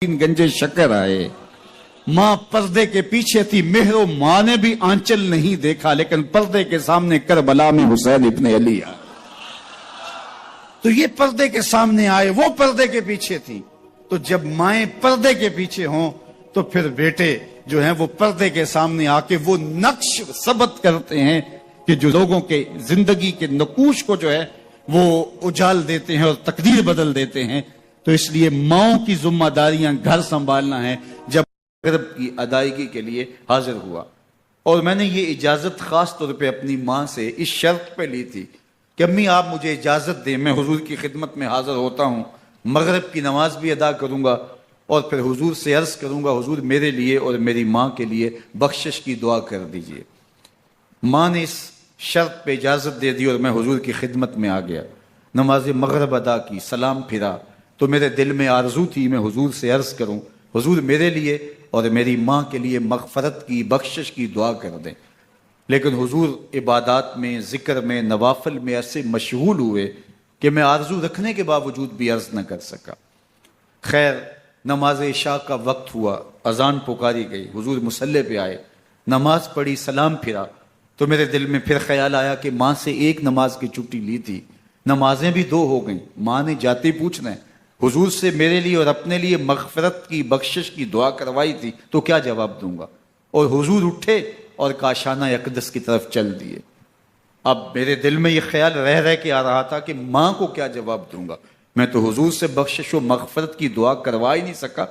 گنجے شکر آئے، ماں پردے کے پیچھے تھی، مہر و ماں نے بھی آنچل نہیں دیکھا، لیکن پردے کے سامنے کربلا میں حسین ابن علی آئے۔ تو یہ پردے کے سامنے آئے، وہ پردے کے پیچھے تھی۔ تو جب مائیں پردے کے پیچھے ہوں تو پھر بیٹے جو ہیں وہ پردے کے سامنے آ کے وہ نقش ثبت کرتے ہیں کہ جو لوگوں کے زندگی کے نقوش کو جو ہے وہ اجال دیتے ہیں اور تقدیر بدل دیتے ہیں۔ تو اس لیے ماؤں کی ذمہ داریاں گھر سنبھالنا ہے۔ جب مغرب کی ادائیگی کے لیے حاضر ہوا، اور میں نے یہ اجازت خاص طور پہ اپنی ماں سے اس شرط پہ لی تھی کہ امی آپ مجھے اجازت دیں، میں حضور کی خدمت میں حاضر ہوتا ہوں، مغرب کی نماز بھی ادا کروں گا اور پھر حضور سے عرض کروں گا حضور میرے لیے اور میری ماں کے لیے بخشش کی دعا کر دیجئے۔ ماں نے اس شرط پہ اجازت دے دی اور میں حضور کی خدمت میں آ گیا، نماز مغرب ادا کی، سلام پھرا تو میرے دل میں آرزو تھی میں حضور سے عرض کروں حضور میرے لیے اور میری ماں کے لیے مغفرت کی بخشش کی دعا کر دیں، لیکن حضور عبادات میں، ذکر میں، نوافل میں ایسے مشغول ہوئے کہ میں آرزو رکھنے کے باوجود بھی عرض نہ کر سکا۔ خیر نماز عشاء کا وقت ہوا، اذان پکاری گئی، حضور مصلی پہ آئے، نماز پڑھی، سلام پھرا تو میرے دل میں پھر خیال آیا کہ ماں سے ایک نماز کی چھٹی لی تھی، نمازیں بھی دو ہو گئیں، ماں نے جاتے پوچھنا ہے حضور سے میرے لیے اور اپنے لیے مغفرت کی بخشش کی دعا کروائی تھی تو کیا جواب دوں گا؟ اور حضور اٹھے اور کاشانہ اقدس کی طرف چل دیے۔ اب میرے دل میں یہ خیال رہ کے آ رہا تھا کہ ماں کو کیا جواب دوں گا؟ میں تو حضور سے بخشش و مغفرت کی دعا کروا ہی نہیں سکا۔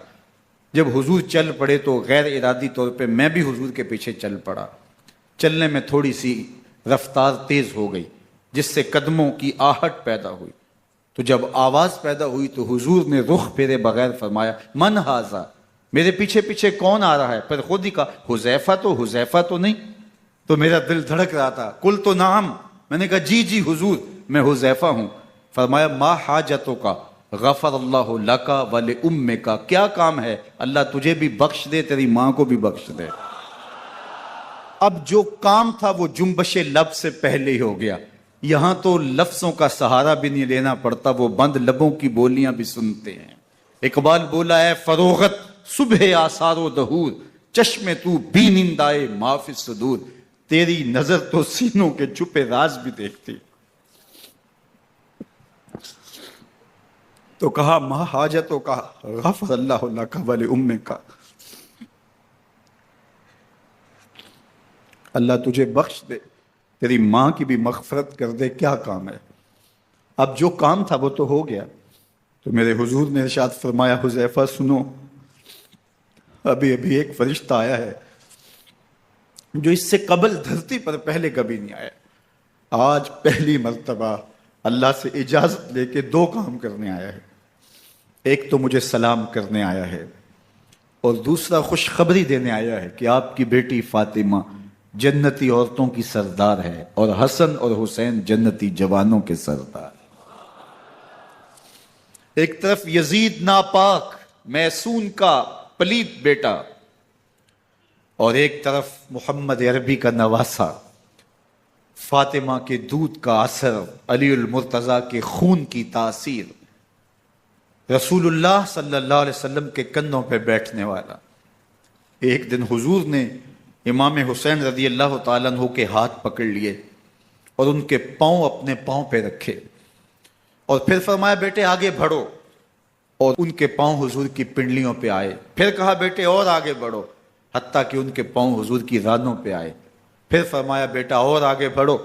جب حضور چل پڑے تو غیر ارادی طور پہ میں بھی حضور کے پیچھے چل پڑا۔ چلنے میں تھوڑی سی رفتار تیز ہو گئی جس سے قدموں کی آہٹ پیدا ہوئی، تو جب آواز پیدا ہوئی تو حضور نے رخ پھیرے بغیر فرمایا من ھذا، میرے پیچھے پیچھے کون آ رہا ہے؟ پھر خود ہی کہا حذیفہ تو نہیں؟ تو میرا دل دھڑک رہا تھا، قل تو نعم، میں نے کہا جی حضور میں حذیفہ ہوں۔ فرمایا ما حاجتوں کا غفر اللہ لکا ولأمک، کیا کام ہے؟ اللہ تجھے بھی بخش دے، تیری ماں کو بھی بخش دے۔ اب جو کام تھا وہ جنبش لب سے پہلے ہی ہو گیا، یہاں تو لفظوں کا سہارا بھی نہیں لینا پڑتا، وہ بند لبوں کی بولیاں بھی سنتے ہیں۔ اقبال بولا ہے فروغت صبح آثار و دہور، چشم تو بھی نندائے معاف صدور، تیری نظر تو سینوں کے چھپے راز بھی دیکھتی۔ تو کہا ما حاجتوں کا غفر اللہ لک ولأمک، اللہ تجھے بخش دے، تیری ماں کی بھی مغفرت کر دے، کیا کام ہے؟ اب جو کام تھا وہ تو ہو گیا۔ تو میرے حضور نے ارشاد فرمایا حذیفہ سنو، ابھی ایک فرشتہ آیا ہے جو اس سے قبل دھرتی پر پہلے کبھی نہیں آیا، آج پہلی مرتبہ اللہ سے اجازت لے کے دو کام کرنے آیا ہے، ایک تو مجھے سلام کرنے آیا ہے اور دوسرا خوشخبری دینے آیا ہے کہ آپ کی بیٹی فاطمہ جنتی عورتوں کی سردار ہے اور حسن اور حسین جنتی جوانوں کے سردار۔ ایک طرف یزید ناپاک میسون کا پلیت بیٹا اور ایک طرف محمد عربی کا نواسا، فاطمہ کے دودھ کا اثر، علی المرتضیٰ کے خون کی تاثیر، رسول اللہ صلی اللہ علیہ وسلم کے کندھوں پہ بیٹھنے والا۔ ایک دن حضور نے امام حسین رضی اللہ تعالیٰ عنہ کے ہاتھ پکڑ لیے اور ان کے پاؤں اپنے پاؤں پہ رکھے اور پھر فرمایا بیٹے آگے بڑھو، اور ان کے پاؤں حضور کی پنڈلیوں پہ آئے، پھر کہا بیٹے اور آگے بڑھو، حتیٰ کہ ان کے پاؤں حضور کی رانوں پہ آئے، پھر فرمایا بیٹا اور آگے بڑھو،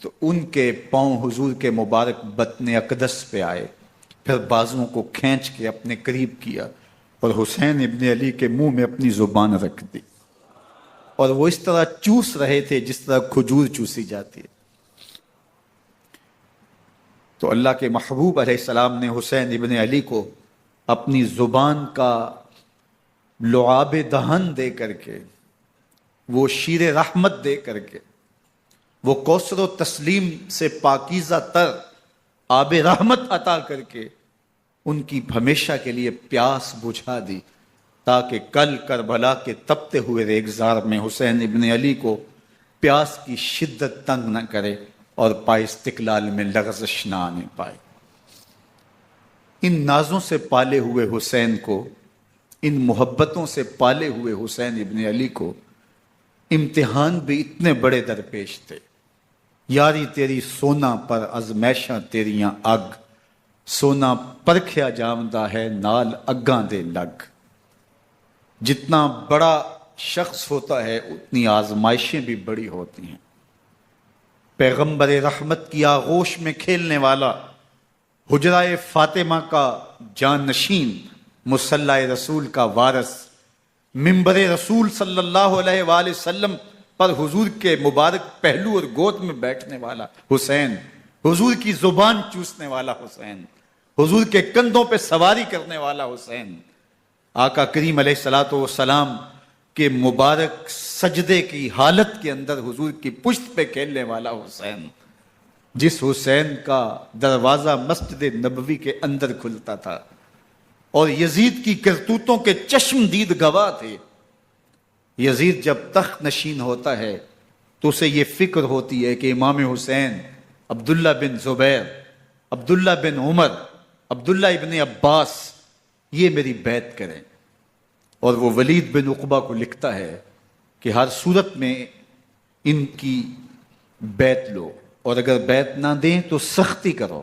تو ان کے پاؤں حضور کے مبارک بطن اقدس پہ آئے، پھر بازوؤں کو کھینچ کے اپنے قریب کیا اور حسین ابن علی کے منہ میں اپنی زبان رکھ دی، اور وہ اس طرح چوس رہے تھے جس طرح کھجور چوسی جاتی ہے۔ تو اللہ کے محبوب علیہ السلام نے حسین ابن علی کو اپنی زبان کا لعاب دہن دے کر کے، وہ شیر رحمت دے کر کے، وہ کوثر و تسلیم سے پاکیزہ تر آب رحمت عطا کر کے ان کی ہمیشہ کے لیے پیاس بجھا دی، تاکہ کل کربلا کے تپتے ہوئے ریگزار میں حسین ابن علی کو پیاس کی شدت تنگ نہ کرے اور پائے استقلال میں لغزش نہ آنے پائے۔ ان نازوں سے پالے ہوئے حسین کو ان محبتوں سے پالے ہوئے حسین ابن علی کو امتحان بھی اتنے بڑے درپیش تھے. یاری تیری سونا پر ازمیشاں تیریاں اگ، سونا پرکھیا جامدہ ہے نال اگاں دے لگ. جتنا بڑا شخص ہوتا ہے اتنی آزمائشیں بھی بڑی ہوتی ہیں. پیغمبر رحمت کی آغوش میں کھیلنے والا، حجرہ فاطمہ کا جانشین، مصلی رسول کا وارث، منبر رسول صلی اللہ علیہ وآلہ وسلم پر حضور کے مبارک پہلو اور گود میں بیٹھنے والا حسین، حضور کی زبان چوسنے والا حسین، حضور کے کندھوں پہ سواری کرنے والا حسین، آقا کریم علیہ الصلوۃ والسلام کے مبارک سجدے کی حالت کے اندر حضور کی پشت پہ کھیلنے والا حسین، جس حسین کا دروازہ مسجد نبوی کے اندر کھلتا تھا اور یزید کی کرتوتوں کے چشم دید گواہ تھے. یزید جب تخت نشین ہوتا ہے تو اسے یہ فکر ہوتی ہے کہ امام حسین، عبداللہ بن زبیر، عبداللہ بن عمر، عبداللہ ابن عباس یہ میری بیعت کریں. اور وہ ولید بن عقبہ کو لکھتا ہے کہ ہر صورت میں ان کی بیعت لو، اور اگر بیعت نہ دیں تو سختی کرو.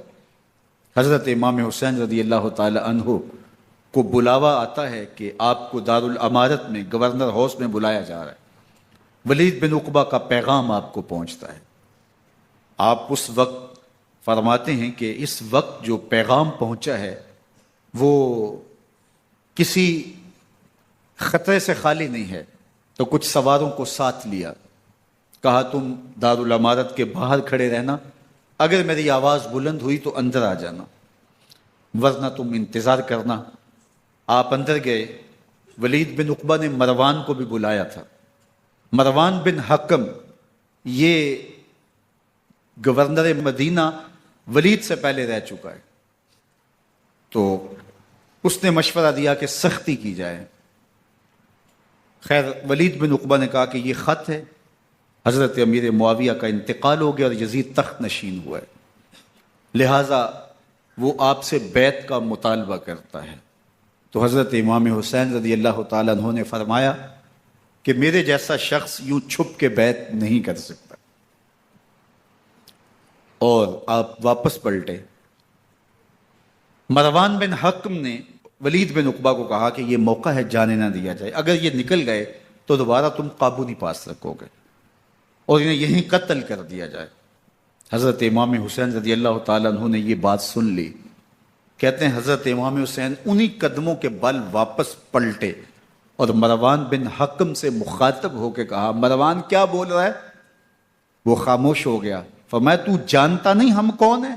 حضرت امام حسین رضی اللہ تعالی عنہ کو بلاوا آتا ہے کہ آپ کو دارالامارت میں گورنر ہاؤس میں بلایا جا رہا ہے. ولید بن عقبہ کا پیغام آپ کو پہنچتا ہے. آپ اس وقت فرماتے ہیں کہ اس وقت جو پیغام پہنچا ہے وہ کسی خطرے سے خالی نہیں ہے. تو کچھ سواروں کو ساتھ لیا، کہا تم دارالامارت کے باہر کھڑے رہنا، اگر میری آواز بلند ہوئی تو اندر آ جانا، ورنہ تم انتظار کرنا. آپ اندر گئے. ولید بن عقبہ نے مروان کو بھی بلایا تھا. مروان بن حکم یہ گورنر مدینہ ولید سے پہلے رہ چکا ہے، تو اس نے مشورہ دیا کہ سختی کی جائے. خیر ولید بن عقبہ نے کہا کہ یہ خط ہے، حضرت امیر معاویہ کا انتقال ہو گیا اور یزید تخت نشین ہوا ہے، لہٰذا وہ آپ سے بیعت کا مطالبہ کرتا ہے. تو حضرت امام حسین رضی اللہ تعالیٰ عنہ نے فرمایا کہ میرے جیسا شخص یوں چھپ کے بیعت نہیں کر سکتا. اور آپ واپس پلٹے. مروان بن حکم نے ولید بن عقبہ کو کہا کہ یہ موقع ہے جانے نہ دیا جائے، اگر یہ نکل گئے تو دوبارہ تم قابو نہیں پا سکو گے اور انہیں یہیں قتل کر دیا جائے. حضرت امام حسین رضی اللہ تعالیٰ عنہ نے یہ بات سن لی. کہتے ہیں حضرت امام حسین انہی قدموں کے بل واپس پلٹے اور مروان بن حکم سے مخاطب ہو کے کہا، مروان کیا بول رہا ہے؟ وہ خاموش ہو گیا. فرمایا تو جانتا نہیں ہم کون ہیں؟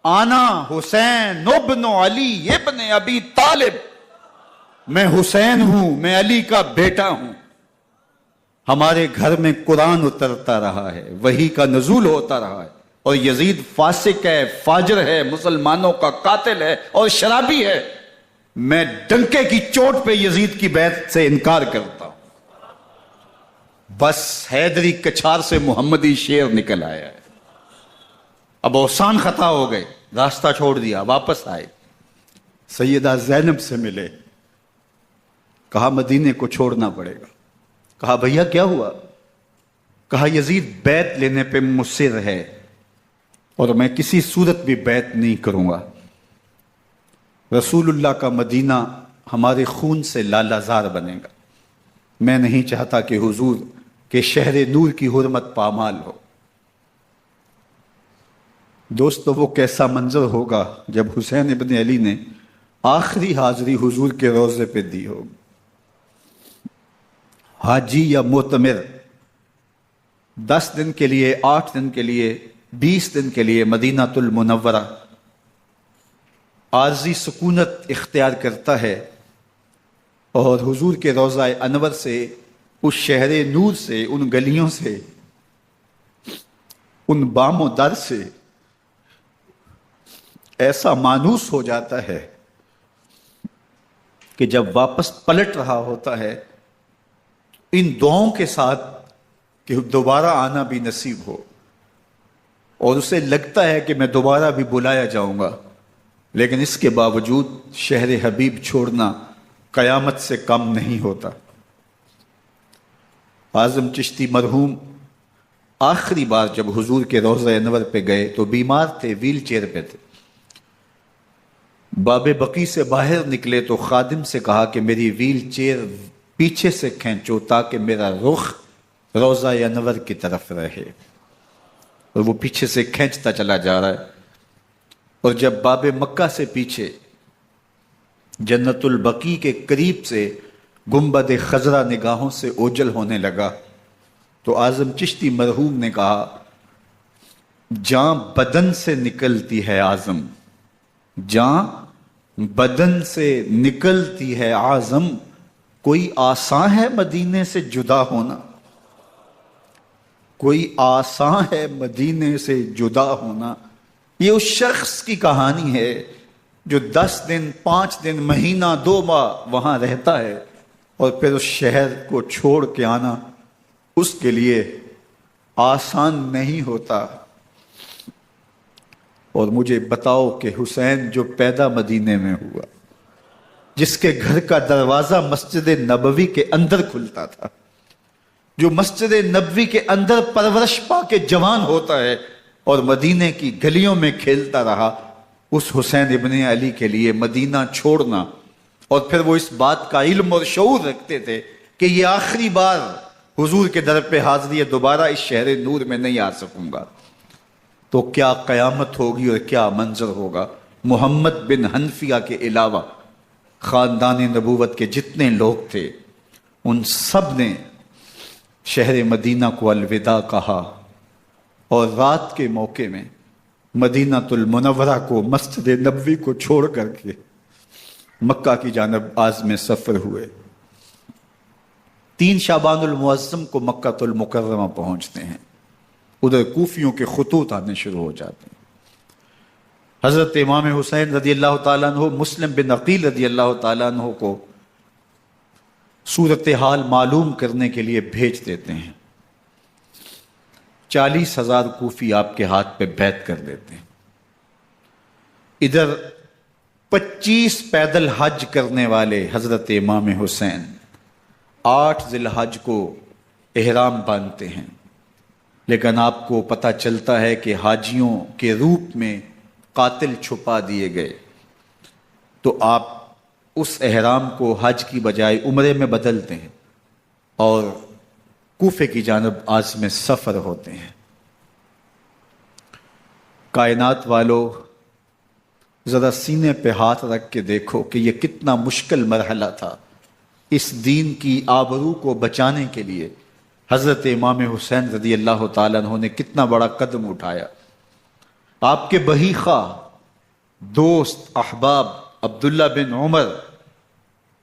آنا حسین ابن علی ابن ابی طالب، میں حسین ہوں، میں علی کا بیٹا ہوں. ہمارے گھر میں قرآن اترتا رہا ہے، وحی کا نزول ہوتا رہا ہے، اور یزید فاسق ہے، فاجر ہے، مسلمانوں کا قاتل ہے اور شرابی ہے. میں ڈنکے کی چوٹ پہ یزید کی بیعت سے انکار کرتا ہوں. بس حیدری کچھار سے محمدی شیر نکل آیا ہے. اب اوسان خطا ہو گئے، راستہ چھوڑ دیا، واپس آئے. سیدہ زینب سے ملے، کہا مدینے کو چھوڑنا پڑے گا. کہا بھیا کیا ہوا؟ کہا یزید بیعت لینے پہ مصر ہے اور میں کسی صورت بھی بیعت نہیں کروں گا. رسول اللہ کا مدینہ ہمارے خون سے لالازار بنے گا. میں نہیں چاہتا کہ حضور کے شہر نور کی حرمت پامال ہو. دوستو وہ کیسا منظر ہوگا جب حسین ابن علی نے آخری حاضری حضور کے روضے پہ دی ہو. حاجی یا معتمر 10 دن کے لیے، 8 دن کے لیے، 20 دن کے لیے مدینہ المنورہ عارضی سکونت اختیار کرتا ہے اور حضور کے روضہ انور سے، اس شہر نور سے، ان گلیوں سے، ان بام و در سے ایسا مانوس ہو جاتا ہے کہ جب واپس پلٹ رہا ہوتا ہے ان دعاؤں کے ساتھ کہ دوبارہ آنا بھی نصیب ہو، اور اسے لگتا ہے کہ میں دوبارہ بھی بلایا جاؤں گا، لیکن اس کے باوجود شہر حبیب چھوڑنا قیامت سے کم نہیں ہوتا۔ اعظم چشتی مرحوم آخری بار جب حضور کے روضہ انور پہ گئے تو بیمار تھے، ویل چیئر پہ تھے۔ باب بقی سے باہر نکلے تو خادم سے کہا کہ میری ویل چیئر پیچھے سے کھینچو تاکہ میرا رخ روضہ انور کی طرف رہے، اور وہ پیچھے سے کھینچتا چلا جا رہا ہے۔ اور جب باب مکہ سے پیچھے جنت البقیع کے قریب سے گنبد خضرا نگاہوں سے اوجل ہونے لگا تو اعظم چشتی مرحوم نے کہا، جاں بدن سے نکلتی ہے اعظم، جاں بدن سے نکلتی ہے اعظم، کوئی آسان ہے مدینے سے جدا ہونا، کوئی آسان ہے مدینے سے جدا ہونا۔ یہ اس شخص کی کہانی ہے جو 10 دن 5 دن مہینہ 2 ماہ وہاں رہتا ہے اور پھر اس شہر کو چھوڑ کے آنا اس کے لیے آسان نہیں ہوتا۔ اور مجھے بتاؤ کہ حسین جو پیدا مدینے میں ہوا، جس کے گھر کا دروازہ مسجد نبوی کے اندر کھلتا تھا، جو مسجد نبوی کے اندر پرورش پا کے جوان ہوتا ہے اور مدینے کی گلیوں میں کھیلتا رہا، اس حسین ابن علی کے لیے مدینہ چھوڑنا، اور پھر وہ اس بات کا علم اور شعور رکھتے تھے کہ یہ آخری بار حضور کے در پہ حاضری ہے، دوبارہ اس شہر نور میں نہیں آ سکوں گا، تو کیا قیامت ہوگی اور کیا منظر ہوگا۔ محمد بن حنفیہ کے علاوہ خاندان نبوت کے جتنے لوگ تھے ان سب نے شہر مدینہ کو الوداع کہا، اور رات کے موقع میں مدینہ المنورہ کو، مسجد نبوی کو چھوڑ کر کے مکہ کی جانب عازم سفر ہوئے۔ 3 شعبان المعظم کو مکہ المکرمہ پہنچتے ہیں، ادھر کوفیوں کے خطوط آنے شروع ہو جاتے ہیں۔ حضرت امام حسین رضی اللہ تعالیٰ عنہ مسلم بن عقیل رضی اللہ تعالیٰ عنہ کو صورتحال معلوم کرنے کے لیے بھیج دیتے ہیں۔ 40,000 کوفی آپ کے ہاتھ پہ بیعت کر دیتے ہیں۔ ادھر 25 پیدل حج کرنے والے حضرت امام حسین 8 ذی الحج کو احرام باندھتے ہیں، لیکن آپ کو پتہ چلتا ہے کہ حاجیوں کے روپ میں قاتل چھپا دیے گئے، تو آپ اس احرام کو حج کی بجائے عمرے میں بدلتے ہیں اور کوفے کی جانب عازم سفر ہوتے ہیں۔ کائنات والو، ذرا سینے پہ ہاتھ رکھ کے دیکھو کہ یہ کتنا مشکل مرحلہ تھا۔ اس دین کی آبرو کو بچانے کے لیے حضرت امام حسین رضی اللہ تعالیٰ عنہ نے کتنا بڑا قدم اٹھایا۔ آپ کے بہی خواہ، دوست، احباب عبداللہ بن عمر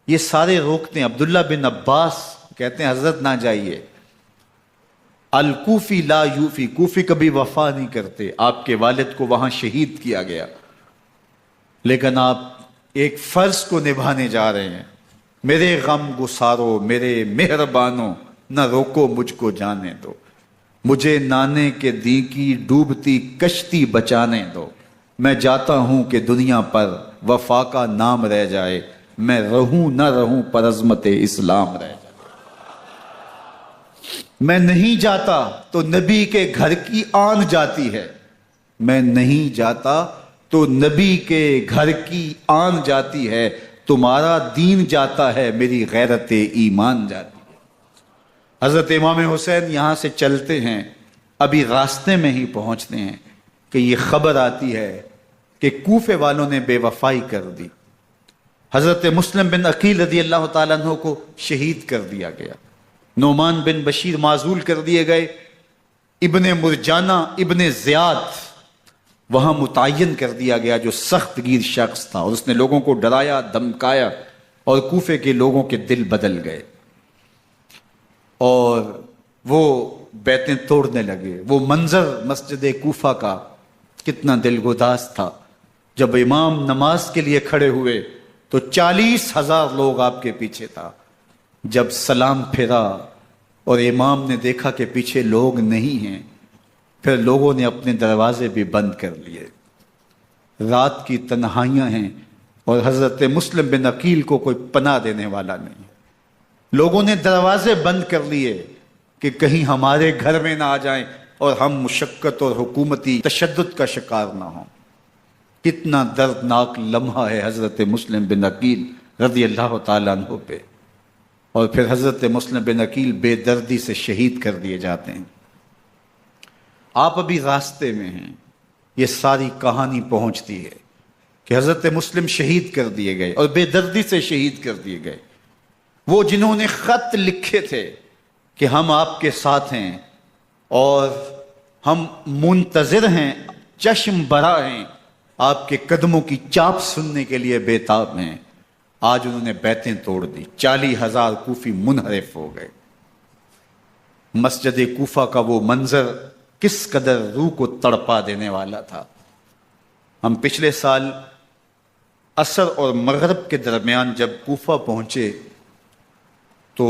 یہ سارے روکتے ہیں، عبداللہ بن عباس کہتے ہیں حضرت نہ جائیے، الکوفی لا یوفی، کوفی کبھی وفا نہیں کرتے، آپ کے والد کو وہاں شہید کیا گیا، لیکن آپ ایک فرض کو نبھانے جا رہے ہیں۔ میرے غم گسارو، میرے مہربانوں، نہ روکو مجھ کو جانے دو، مجھے نانے کے دی کی ڈوبتی کشتی بچانے دو، میں جاتا ہوں کہ دنیا پر وفا کا نام رہ جائے، میں رہوں نہ رہوں پر عظمت اسلام رہ جائے۔ میں نہیں جاتا تو نبی کے گھر کی آن جاتی ہے، میں نہیں جاتا تو نبی کے گھر کی آن جاتی ہے، تمہارا دین جاتا ہے، میری غیرت ایمان جاتی ہے۔ حضرت امام حسین یہاں سے چلتے ہیں، ابھی راستے میں ہی پہنچتے ہیں کہ یہ خبر آتی ہے کہ کوفے والوں نے بے وفائی کر دی، حضرت مسلم بن عقیل رضی اللہ تعالیٰ عنہ کو شہید کر دیا گیا، نعمان بن بشیر معزول کر دیے گئے، ابن مرجانہ ابن زیاد وہاں متعین کر دیا گیا جو سخت گیر شخص تھا، اور اس نے لوگوں کو ڈرایا دھمکایا اور کوفے کے لوگوں کے دل بدل گئے اور وہ بیتیں توڑنے لگے۔ وہ منظر مسجد کوفہ کا کتنا دل گداز تھا۔ جب امام نماز کے لیے کھڑے ہوئے تو 40,000 لوگ آپ کے پیچھے تھا۔ جب سلام پھیرا اور امام نے دیکھا کہ پیچھے لوگ نہیں ہیں، پھر لوگوں نے اپنے دروازے بھی بند کر لیے۔ رات کی تنہائیاں ہیں، اور حضرت مسلم بن عقیل کو کوئی پناہ دینے والا نہیں. لوگوں نے دروازے بند کر لیے کہ کہیں ہمارے گھر میں نہ آ جائیں اور ہم مشقت اور حکومتی تشدد کا شکار نہ ہوں. کتنا دردناک لمحہ ہے حضرت مسلم بن عقیل رضی اللہ تعالیٰ عنہ پہ. اور پھر حضرت مسلم بن عقیل بے دردی سے شہید کر دیے جاتے ہیں. آپ ابھی راستے میں ہیں، یہ ساری کہانی پہنچتی ہے کہ حضرت مسلم شہید کر دیے گئے اور بے دردی سے شہید کر دیے گئے. وہ جنہوں نے خط لکھے تھے کہ ہم آپ کے ساتھ ہیں اور ہم منتظر ہیں، چشم برا ہیں، آپ کے قدموں کی چاپ سننے کے لیے بےتاب ہیں، آج انہوں نے بیعتیں توڑ دی. 40,000 کوفی منحرف ہو گئے. مسجد کوفہ کا وہ منظر کس قدر روح کو تڑپا دینے والا تھا. ہم پچھلے سال عصر اور مغرب کے درمیان جب کوفہ پہنچے تو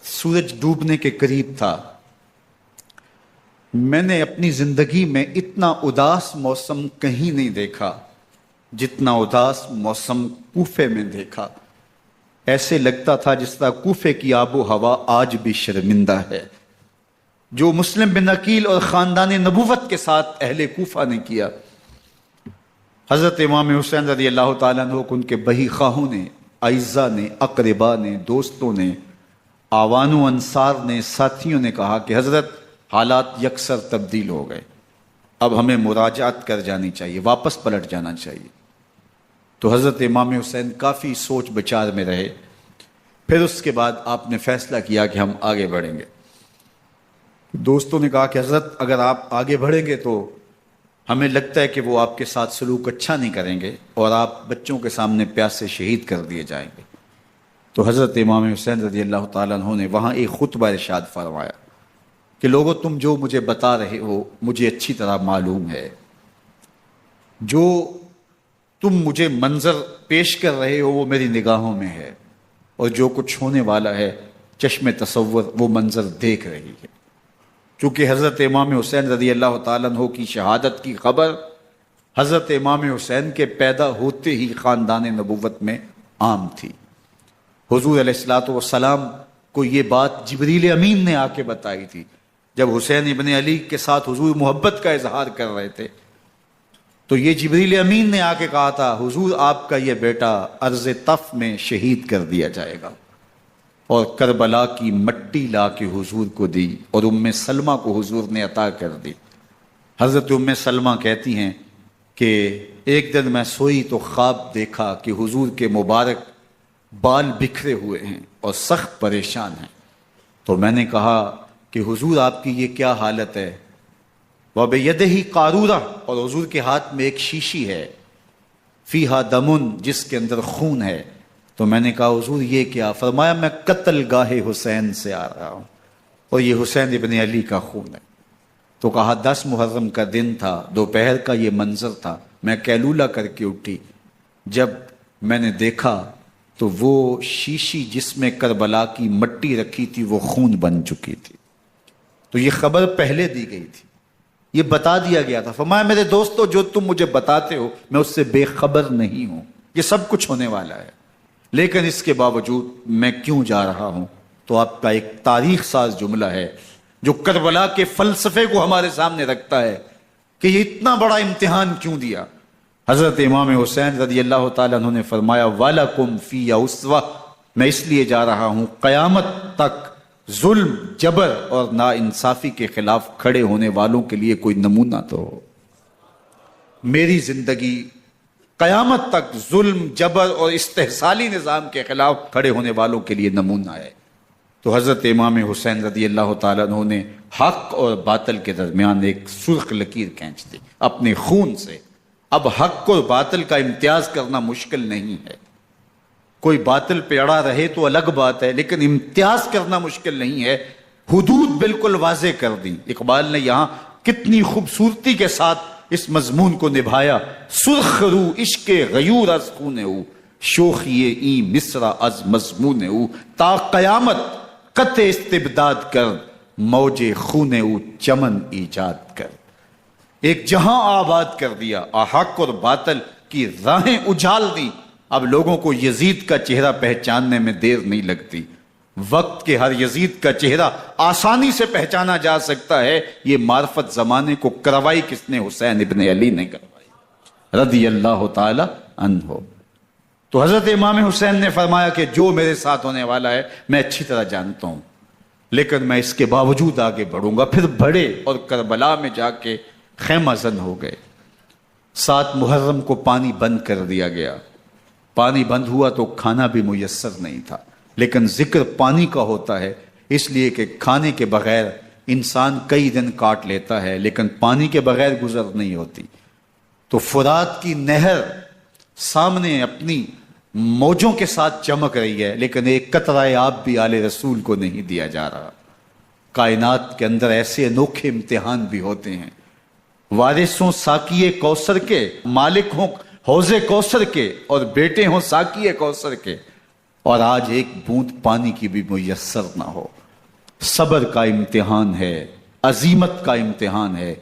سورج ڈوبنے کے قریب تھا. میں نے اپنی زندگی میں اتنا اداس موسم کہیں نہیں دیکھا جتنا اداس موسم کوفے میں دیکھا. ایسے لگتا تھا جس طرح کوفے کی آب و ہوا آج بھی شرمندہ ہے. جو مسلم بن عقیل اور خاندان نبوت کے ساتھ اہل کوفہ نے کیا، حضرت امام حسین رضی اللہ تعالیٰ عنہ کو ان کے بہی خواہوں نے، اعزاء نے، اقربا نے، دوستوں نے، آوان و انصار نے، ساتھیوں نے کہا کہ حضرت حالات یکسر تبدیل ہو گئے، اب ہمیں مراجعت کر جانی چاہیے، واپس پلٹ جانا چاہیے. تو حضرت امام حسین کافی سوچ بچار میں رہے. پھر اس کے بعد آپ نے فیصلہ کیا کہ ہم آگے بڑھیں گے. دوستوں نے کہا کہ حضرت اگر آپ آگے بڑھیں گے تو ہمیں لگتا ہے کہ وہ آپ کے ساتھ سلوک اچھا نہیں کریں گے اور آپ بچوں کے سامنے پیاسے شہید کر دیے جائیں گے. تو حضرت امام حسین رضی اللہ تعالیٰ عنہ نے وہاں ایک خطبہ ارشاد فرمایا کہ لوگوں تم جو مجھے بتا رہے ہو مجھے اچھی طرح معلوم ہے، جو تم مجھے منظر پیش کر رہے ہو وہ میری نگاہوں میں ہے، اور جو کچھ ہونے والا ہے چشم تصور وہ منظر دیکھ رہی ہے. چونکہ حضرت امام حسین رضی اللہ تعالیٰ عنہ کی شہادت کی خبر حضرت امام حسین کے پیدا ہوتے ہی خاندان نبوت میں عام تھی. حضور علیہ الصلوۃ والسلام کو یہ بات جبریل امین نے آ کے بتائی تھی جب حسین ابن علی کے ساتھ حضور محبت کا اظہار کر رہے تھے. تو یہ جبریل امین نے آ کے کہا تھا حضور آپ کا یہ بیٹا ارض طف میں شہید کر دیا جائے گا، اور کربلا کی مٹی لا کے حضور کو دی اور ام سلمہ کو حضور نے عطا کر دی. حضرت ام سلمہ کہتی ہیں کہ ایک دن میں سوئی تو خواب دیکھا کہ حضور کے مبارک بال بکھرے ہوئے ہیں اور سخت پریشان ہیں. تو میں نے کہا کہ حضور آپ کی یہ کیا حالت ہے؟ وَبِيَدِهِ قَارُورَةٌ، اور حضور کے ہاتھ میں ایک شیشی ہے، فِيهَا دَمٌ، جس کے اندر خون ہے. تو میں نے کہا حضور یہ کیا؟ فرمایا میں قتل گاہ حسین سے آ رہا ہوں اور یہ حسین ابن علی کا خون ہے. تو کہا 10 محرم کا دن تھا، دوپہر کا یہ منظر تھا، میں قیلولہ کر کے اٹھی، جب میں نے دیکھا تو وہ شیشی جس میں کربلا کی مٹی رکھی تھی وہ خون بن چکی تھی. تو یہ خبر پہلے دی گئی تھی، یہ بتا دیا گیا تھا. فرمایا میرے دوستو جو تم مجھے بتاتے ہو میں اس سے بے خبر نہیں ہوں، یہ سب کچھ ہونے والا ہے، لیکن اس کے باوجود میں کیوں جا رہا ہوں؟ تو آپ کا ایک تاریخ ساز جملہ ہے جو کربلا کے فلسفے کو ہمارے سامنے رکھتا ہے کہ یہ اتنا بڑا امتحان کیوں دیا. حضرت امام حسین رضی اللہ تعالیٰ عنہ نے فرمایا وَلَكُمْ فِيَّ أُسْوَةٌ، میں اس لیے جا رہا ہوں قیامت تک ظلم، جبر اور ناانصافی کے خلاف کھڑے ہونے والوں کے لیے کوئی نمونہ تو ہو. میری زندگی قیامت تک ظلم، جبر اور استحصالی نظام کے خلاف کھڑے ہونے والوں کے لیے نمونہ ہے. تو حضرت امام حسین رضی اللہ تعالیٰ عنہ نے حق اور باطل کے درمیان ایک سرخ لکیر کھینچ دی اپنے خون سے. اب حق اور باطل کا امتیاز کرنا مشکل نہیں ہے، کوئی باطل پہ اڑا رہے تو الگ بات ہے، لیکن امتیاز کرنا مشکل نہیں ہے. حدود بالکل واضح کر دی. اقبال نے یہاں کتنی خوبصورتی کے ساتھ اس مضمون کو نبھایا. سرخ رو عشق غیور از خون او، شوخی این مصرع از مضمون او، تا قیامت قطع استبداد کر، موج خون او چمن ایجاد کر. ایک جہاں آباد کر دیا، حق اور باطل کی راہیں اجال دی اب لوگوں کو یزید کا چہرہ پہچاننے میں دیر نہیں لگتی، وقت کے ہر یزید کا چہرہ آسانی سے پہچانا جا سکتا ہے۔ یہ معرفت زمانے کو کروائی کس نے؟ حسین ابن علی نے کروائی رضی اللہ تعالی عنہ۔ تو حضرت امام حسین نے فرمایا کہ جو میرے ساتھ ہونے والا ہے میں اچھی طرح جانتا ہوں، لیکن میں اس کے باوجود آگے بڑھوں گا۔ پھر بڑھے اور کربلا میں جا کے خیمہ زن ہو گئے۔ 7 محرم کو پانی بند کر دیا گیا۔ پانی بند ہوا تو کھانا بھی میسر نہیں تھا، لیکن ذکر پانی کا ہوتا ہے اس لیے کہ کھانے کے بغیر انسان کئی دن کاٹ لیتا ہے، لیکن پانی کے بغیر گزر نہیں ہوتی۔ تو فرات کی نہر سامنے اپنی موجوں کے ساتھ چمک رہی ہے، لیکن ایک قطرہ آب بھی آل رسول کو نہیں دیا جا رہا۔ کائنات کے اندر ایسے انوکھے امتحان بھی ہوتے ہیں۔ وارثوں ساقی کوثر کے، مالک ہوں حوض کوثر کے، اور بیٹے ہوں ساقی کوثر کے، اور آج ایک بوند پانی کی بھی میسر نہ ہو۔ صبر کا امتحان ہے، عزیمت کا امتحان ہے۔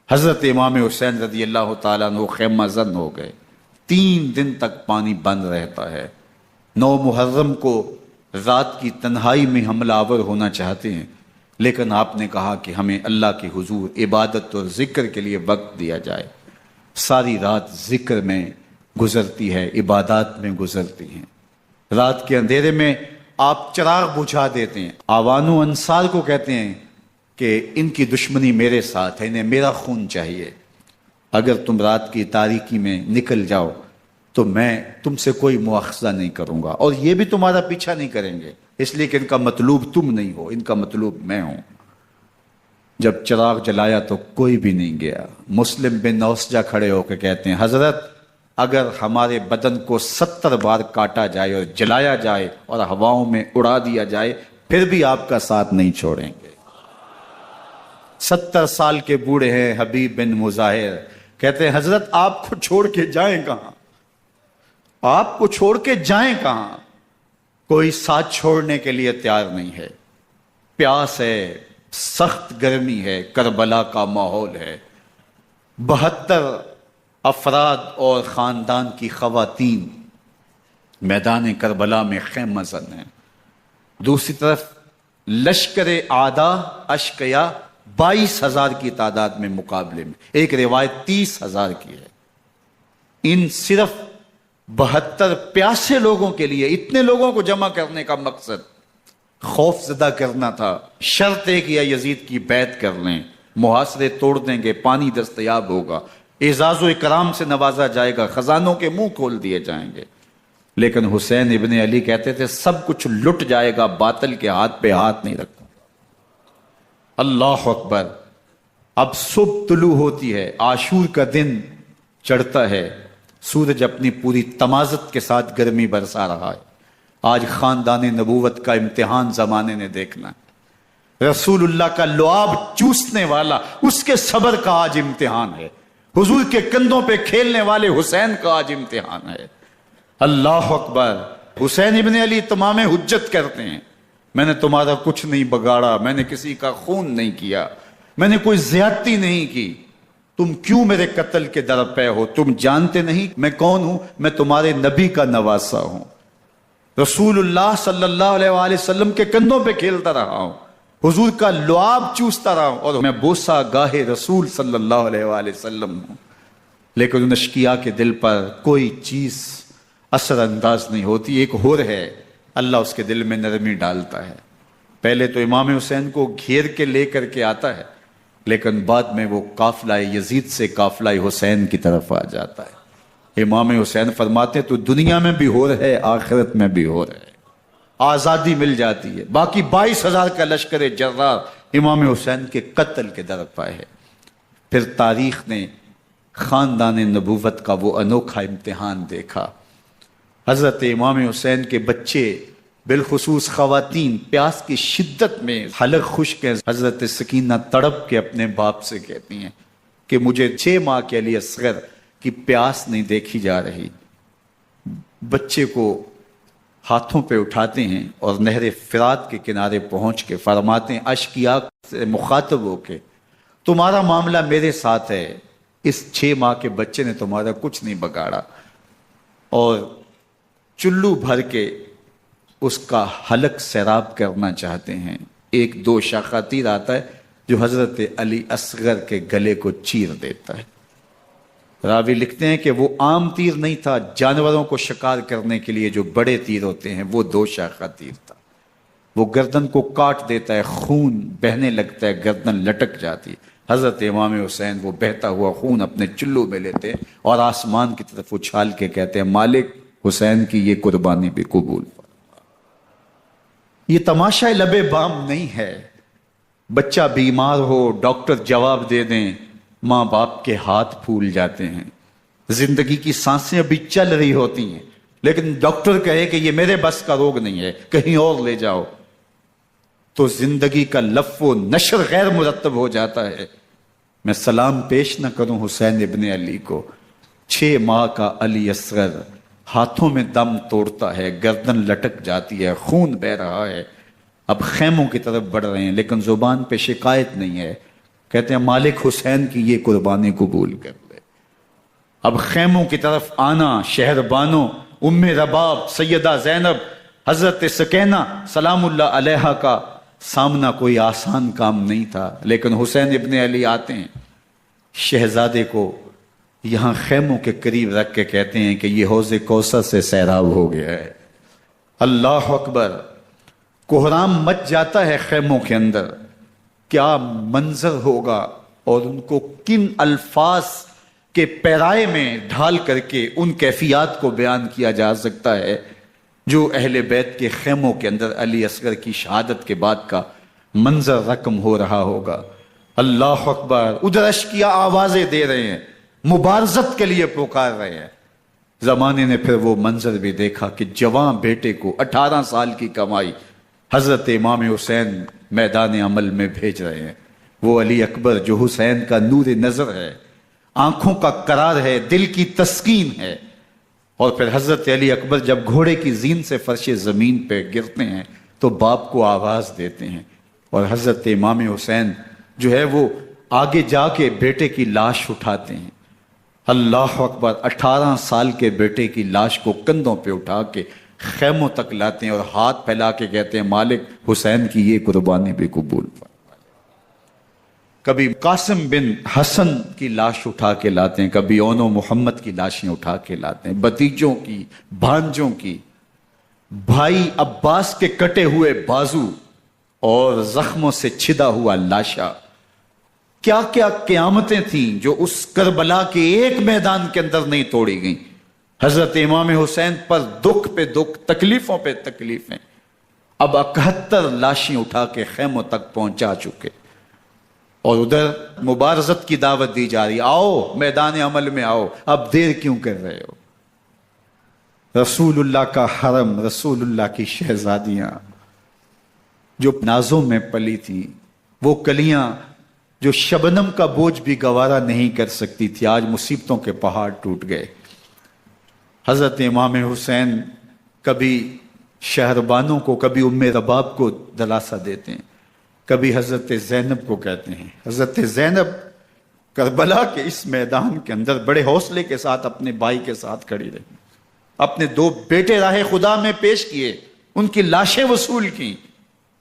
حضرت امام حسین رضی اللہ تعالیٰ عنہ خیمہ زن ہو گئے۔ 3 دن تک پانی بند رہتا ہے۔ 9 محرم کو رات کی تنہائی میں حملہ آور ہونا چاہتے ہیں، لیکن آپ نے کہا کہ ہمیں اللہ کے حضور عبادت اور ذکر کے لیے وقت دیا جائے۔ ساری رات ذکر میں گزرتی ہے، عبادات میں گزرتی ہیں۔ رات کے اندھیرے میں آپ چراغ بجھا دیتے ہیں۔ آوان و انصار کو کہتے ہیں کہ ان کی دشمنی میرے ساتھ ہے، انہیں میرا خون چاہیے۔ اگر تم رات کی تاریکی میں نکل جاؤ تو میں تم سے کوئی مواخذہ نہیں کروں گا، اور یہ بھی تمہارا پیچھا نہیں کریں گے، اس لیے کہ ان کا مطلوب تم نہیں ہو، ان کا مطلوب میں ہوں۔ جب چراغ جلایا تو کوئی بھی نہیں گیا۔ مسلم بن نوسجہ کھڑے ہو کے کہتے ہیں حضرت اگر ہمارے بدن کو 70 بار کاٹا جائے اور جلایا جائے اور ہواؤں میں اڑا دیا جائے پھر بھی آپ کا ساتھ نہیں چھوڑیں گے۔ 70 سال کے بوڑھے ہیں حبیب بن مظاہر، کہتے ہیں حضرت آپ کو چھوڑ کے جائیں کہاں، آپ کو چھوڑ کے جائیں کہاں؟ کوئی ساتھ چھوڑنے کے لیے تیار نہیں ہے۔ پیاس ہے، سخت گرمی ہے، کربلا کا ماحول ہے، 72 افراد اور خاندان کی خواتین میدان کربلا میں خیمہ زن ہیں۔ دوسری طرف لشکر اعداء اشقیا 22,000 کی تعداد میں مقابلے میں، ایک روایت 30,000 کی ہے۔ ان صرف 72 پیاسے لوگوں کے لیے اتنے لوگوں کو جمع کرنے کا مقصد خوف زدہ کرنا تھا۔ شرط ہے کہ یزید کی بیعت کر لیں، محاصرے توڑ دیں گے، پانی دستیاب ہوگا، اعزاز و اکرام سے نوازا جائے گا، خزانوں کے منہ کھول دیے جائیں گے۔ لیکن حسین ابن علی کہتے تھے سب کچھ لٹ جائے گا، باطل کے ہاتھ پہ ہاتھ نہیں رکھتا۔ اللہ اکبر۔ اب صبح طلوع ہوتی ہے، عاشور کا دن چڑھتا ہے، سورج اپنی پوری تمازت کے ساتھ گرمی برسا رہا ہے۔ آج خاندان نبوت کا امتحان زمانے نے دیکھنا ہے۔ رسول اللہ کا لعاب چوسنے والا اس کے صبر کا آج امتحان ہے۔ حضور کے کندھوں پہ کھیلنے والے حسین کا آج امتحان ہے۔ اللہ اکبر۔ حسین ابن علی تمام حجت کرتے ہیں میں نے تمہارا کچھ نہیں بگاڑا، میں نے کسی کا خون نہیں کیا، میں نے کوئی زیادتی نہیں کی، تم کیوں میرے قتل کے در پہ ہو؟ تم جانتے نہیں میں کون ہوں؟ میں تمہارے نبی کا نواسا ہوں، رسول اللہ صلی اللہ علیہ وآلہ وسلم کے کندھوں پہ کھیلتا رہا ہوں، حضور کا لعاب چوستا رہا ہوں، اور میں بوسہ گاہے رسول صلی اللہ علیہ وآلہ وسلم ہوں۔ لیکن ان اشقیاء کے دل پر کوئی چیز اثر انداز نہیں ہوتی۔ ایک ہور ہے، اللہ اس کے دل میں نرمی ڈالتا ہے۔ پہلے تو امام حسین کو گھیر کے لے کر کے آتا ہے، لیکن بعد میں وہ قافلہ یزید سے قافلہ حسین کی طرف آ جاتا ہے۔ امام حسین فرماتے تو دنیا میں بھی ہو رہے، آخرت میں بھی ہو رہے، آزادی مل جاتی ہے۔ باقی 22,000 کا لشکر جرار امام حسین کے قتل کے در پائے ہے۔ پھر تاریخ نے خاندان نبوت کا وہ انوکھا امتحان دیکھا۔ حضرت امام حسین کے بچے بالخصوص خواتین پیاس کی شدت میں حلق خشک ہیں۔ حضرت سکینہ تڑپ کے اپنے باپ سے کہتی ہیں کہ مجھے 6 ماہ کے لیے اصغر کی پیاس نہیں دیکھی جا رہی۔ بچے کو ہاتھوں پہ اٹھاتے ہیں اور نہر فرات کے کنارے پہنچ کے فرماتے ہیں اشقیاء سے مخاطب ہو کے تمہارا معاملہ میرے ساتھ ہے، اس 6 ماہ کے بچے نے تمہارا کچھ نہیں بگاڑا۔ اور چلو بھر کے اس کا حلق سیراب کرنا چاہتے ہیں، ایک دو شاخہ تیر آتا ہے جو حضرت علی اصغر کے گلے کو چیر دیتا ہے۔ راوی لکھتے ہیں کہ وہ عام تیر نہیں تھا، جانوروں کو شکار کرنے کے لیے جو بڑے تیر ہوتے ہیں وہ دو شاخہ تیر تھا، وہ گردن کو کاٹ دیتا ہے، خون بہنے لگتا ہے، گردن لٹک جاتی۔ حضرت امام حسین وہ بہتا ہوا خون اپنے چلو میں لیتے ہیں اور آسمان کی طرف اچھال کے کہتے ہیں مالک حسین کی یہ قربانی بھی قبول فرما۔ یہ تماشا لبے بام نہیں ہے، بچہ بیمار ہو ڈاکٹر جواب دے دیں، ماں باپ کے ہاتھ پھول جاتے ہیں، زندگی کی سانسیں ابھی چل رہی ہوتی ہیں لیکن ڈاکٹر کہے کہ یہ میرے بس کا روگ نہیں ہے، کہیں اور لے جاؤ، تو زندگی کا لف و نشر غیر مرتب ہو جاتا ہے۔ میں سلام پیش نہ کروں حسین ابن علی کو، 6 ماہ کا علی اصغر ہاتھوں میں دم توڑتا ہے، گردن لٹک جاتی ہے، خون بہ رہا ہے، اب خیموں کی طرف بڑھ رہے ہیں لیکن زبان پہ شکایت نہیں ہے، کہتے ہیں مالک حسین کی یہ قربانی قبول کر لے۔ اب خیموں کی طرف آنا، شہر بانو، ام رباب، سیدہ زینب، حضرت سکینہ سلام اللہ علیہا کا سامنا کوئی آسان کام نہیں تھا، لیکن حسین ابن علی آتے ہیں، شہزادے کو یہاں خیموں کے قریب رکھ کے کہتے ہیں کہ یہ حوض کوثر سے سیراب ہو گیا ہے۔ اللہ اکبر، کوہرام مچ جاتا ہے خیموں کے اندر، کیا منظر ہوگا اور ان کو کن الفاظ کے پیرائے میں ڈھال کر کے ان کیفیات کو بیان کیا جا سکتا ہے جو اہل بیت کے خیموں کے اندر علی اصغر کی شہادت کے بعد کا منظر رقم ہو رہا ہوگا۔ اللہ اکبر، ادھر اشکیا آوازیں دے رہے ہیں، مبارزت کے لیے پکار رہے ہیں۔ زمانے نے پھر وہ منظر بھی دیکھا کہ جوان بیٹے کو 18 سال کی کمائی حضرت امام حسین میدان عمل میں بھیج رہے ہیں، وہ علی اکبر جو حسین کا نور نظر ہے، آنکھوں کا قرار ہے، دل کی تسکین ہے۔ اور پھر حضرت علی اکبر جب گھوڑے کی زین سے فرش زمین پہ گرتے ہیں تو باپ کو آواز دیتے ہیں، اور حضرت امام حسین جو ہے وہ آگے جا کے بیٹے کی لاش اٹھاتے ہیں۔ اللہ اکبر، 18 سال کے بیٹے کی لاش کو کندھوں پہ اٹھا کے خیموں تک لاتے ہیں اور ہاتھ پھیلا کے کہتے ہیں مالک حسین کی یہ قربانی بھی قبول فرما۔ کبھی قاسم بن حسن کی لاش اٹھا کے لاتے ہیں، کبھی اون و محمد کی لاشیں اٹھا کے لاتے ہیں، بتیجوں کی، بھانجوں کی، بھائی عباس کے کٹے ہوئے بازو اور زخموں سے چھدا ہوا لاشا۔ کیا کیا قیامتیں تھیں جو اس کربلا کے ایک میدان کے اندر نہیں توڑی گئیں۔ حضرت امام حسین پر دکھ پہ دکھ، تکلیفوں پہ تکلیفیں، اب 71 لاشیں اٹھا کے خیموں تک پہنچا چکے، اور ادھر مبارزت کی دعوت دی جا رہی، آؤ میدان عمل میں آؤ، اب دیر کیوں کر رہے ہو۔ رسول اللہ کا حرم، رسول اللہ کی شہزادیاں جو نازوں میں پلی تھی، وہ کلیاں جو شبنم کا بوجھ بھی گوارا نہیں کر سکتی تھی، آج مصیبتوں کے پہاڑ ٹوٹ گئے۔ حضرت امام حسین کبھی شہربانوں کو، کبھی ام رباب کو دلاسا دیتے ہیں، کبھی حضرت زینب کو کہتے ہیں۔ حضرت زینب کربلا کے اس میدان کے اندر بڑے حوصلے کے ساتھ اپنے بھائی کے ساتھ کھڑی رہی، اپنے 2 بیٹے راہ خدا میں پیش کیے، ان کی لاشیں وصول کی،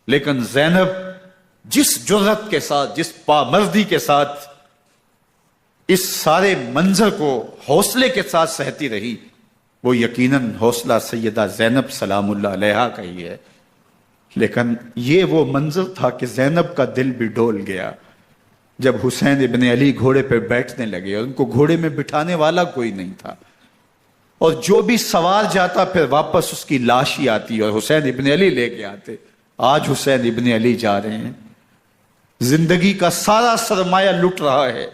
لیکن زینب جس جرأت کے ساتھ، جس پامردی کے ساتھ اس سارے منظر کو حوصلے کے ساتھ سہتی رہی، وہ یقیناً حوصلہ سیدہ زینب سلام اللہ علیہا کا ہی ہے، لیکن یہ وہ منظر تھا کہ زینب کا دل بھی ڈول گیا جب حسین ابن علی گھوڑے پہ بیٹھنے لگے اور ان کو گھوڑے میں بٹھانے والا کوئی نہیں تھا، اور جو بھی سوار جاتا پھر واپس اس کی لاش ہی آتی اور حسین ابن علی لے کے آتے۔ آج حسین ابن علی جا رہے ہیں، زندگی کا سارا سرمایہ لٹ رہا ہے،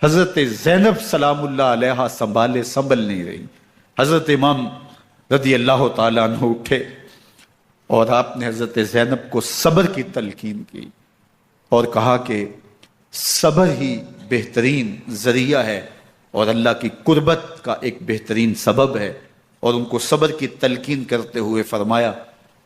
حضرت زینب سلام اللہ علیہا سنبھل نہیں رہی۔ حضرت امام رضی اللہ تعالیٰ عنہ اٹھے اور آپ نے حضرت زینب کو صبر کی تلقین کی اور کہا کہ صبر ہی بہترین ذریعہ ہے اور اللہ کی قربت کا ایک بہترین سبب ہے، اور ان کو صبر کی تلقین کرتے ہوئے فرمایا